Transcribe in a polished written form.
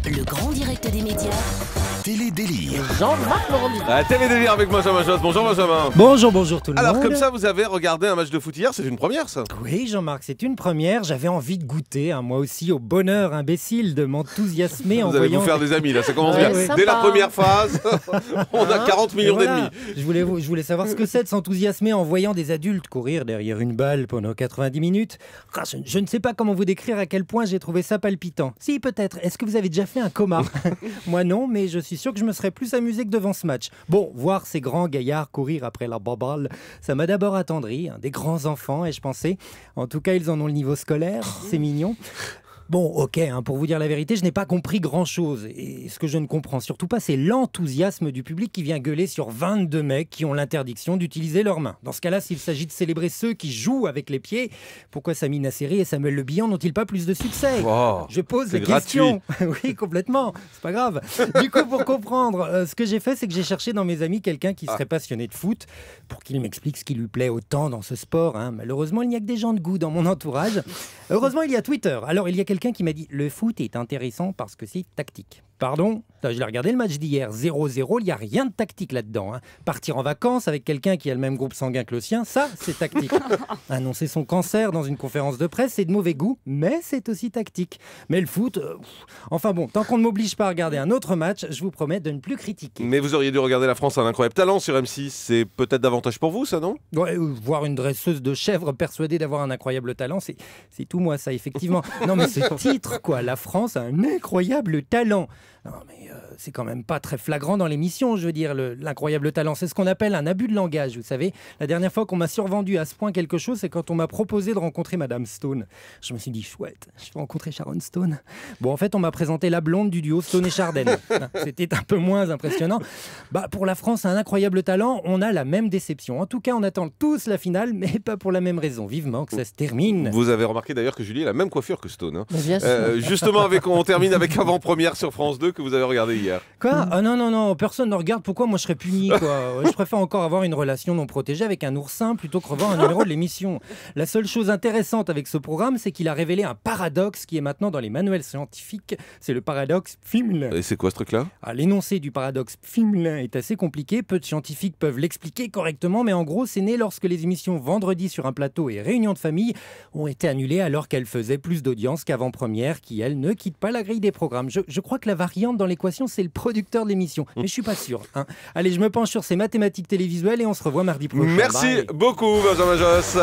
Le grand direct des médias. Télé-délire. Jean-Marc Morandini. La télé-délire avec Benjamin Josse. Bonjour Benjamin. Bonjour tout le monde. Alors comme ça, vous avez regardé un match de foot hier, c'est une première ça? Oui Jean-Marc, c'est une première. J'avais envie de goûter, moi aussi, au bonheur imbécile de m'enthousiasmer en Vous allez voyant... vous faire des amis là, ça commence Ouais, bien. ouais. Dès la première phase, on a 40 Et millions voilà. d'ennemis. Je voulais savoir ce que c'est de s'enthousiasmer en voyant des adultes courir derrière une balle pendant 90 minutes. Je ne sais pas comment vous décrire à quel point j'ai trouvé ça palpitant. Si, peut-être. Est-ce que vous avez déjà fait un coma? Moi non, mais je suis sûr que je me serais plus amusé que devant ce match. Bon, voir ces grands gaillards courir après la baballe, ça m'a d'abord attendri. Des grands enfants, ai-je pensé. En tout cas, ils en ont le niveau scolaire. C'est mignon. Bon, ok, pour vous dire la vérité, je n'ai pas compris grand-chose. Et ce que je ne comprends surtout pas, c'est l'enthousiasme du public qui vient gueuler sur 22 mecs qui ont l'interdiction d'utiliser leurs mains. Dans ce cas-là, s'il s'agit de célébrer ceux qui jouent avec les pieds, pourquoi Sami Nasseri et Samuel Le Bihan n'ont-ils pas plus de succès? Oh, Je pose c'est la question. Oui, complètement. C'est pas grave. Du coup, pour comprendre, ce que j'ai fait, c'est que j'ai cherché dans mes amis quelqu'un qui serait passionné de foot pour qu'il m'explique ce qui lui plaît autant dans ce sport. Malheureusement, il n'y a que des gens de goût dans mon entourage. Heureusement, il y a Twitter. Alors, il y a quelqu'un qui m'a dit « Le foot est intéressant parce que c'est tactique ». Pardon? Je l'ai regardé le match d'hier, 0-0, il n'y a rien de tactique là-dedans. Partir en vacances avec quelqu'un qui a le même groupe sanguin que le sien, ça, c'est tactique. Annoncer son cancer dans une conférence de presse, c'est de mauvais goût, mais c'est aussi tactique. Mais le foot, enfin bon, tant qu'on ne m'oblige pas à regarder un autre match, je vous promets de ne plus critiquer. Mais vous auriez dû regarder La France a un incroyable talent sur M6, c'est peut-être davantage pour vous ça, non? Ouais, voir une dresseuse de chèvre persuadée d'avoir un incroyable talent, c'est tout moi ça, effectivement. Non mais ce titre, quoi, La France a un incroyable talent. Non mais c'est quand même pas très flagrant dans l'émission, je veux dire, l'incroyable talent. C'est ce qu'on appelle un abus de langage, vous savez. La dernière fois qu'on m'a survendu à ce point quelque chose, c'est quand on m'a proposé de rencontrer Madame Stone. Je me suis dit, chouette, je vais rencontrer Sharon Stone. Bon, en fait, on m'a présenté la blonde du duo Stone et Chardenne. C'était un peu moins impressionnant. Pour la France, un incroyable talent, on a la même déception. En tout cas, on attend tous la finale, mais pas pour la même raison. Vivement que ça se termine. Vous avez remarqué d'ailleurs que Julie a la même coiffure que Stone. Bien sûr. Justement, on termine avec Avant-Première sur France 2 que vous avez regardé hier. Quoi? Ah non, personne ne regarde. Pourquoi moi je serais puni, quoi? Je préfère encore avoir une relation non protégée avec un oursin plutôt que revoir un numéro de l'émission. La seule chose intéressante avec ce programme, c'est qu'il a révélé un paradoxe qui est maintenant dans les manuels scientifiques. C'est le paradoxe Pfimlin. Et c'est quoi ce truc-là? L'énoncé du paradoxe Pfimlin est assez compliqué. Peu de scientifiques peuvent l'expliquer correctement, mais en gros, c'est né lorsque les émissions Vendredi sur un plateau et Réunion de famille ont été annulées alors qu'elles faisaient plus d'audience qu'Avant-Première, qui, elle, ne quitte pas la grille des programmes. Je crois que la variante dans l'équation, c'est le producteur de l'émission, mais je suis pas sûr. Allez, je me penche sur ces mathématiques télévisuelles et on se revoit mardi prochain. Merci Bye. beaucoup Benjamin Josse.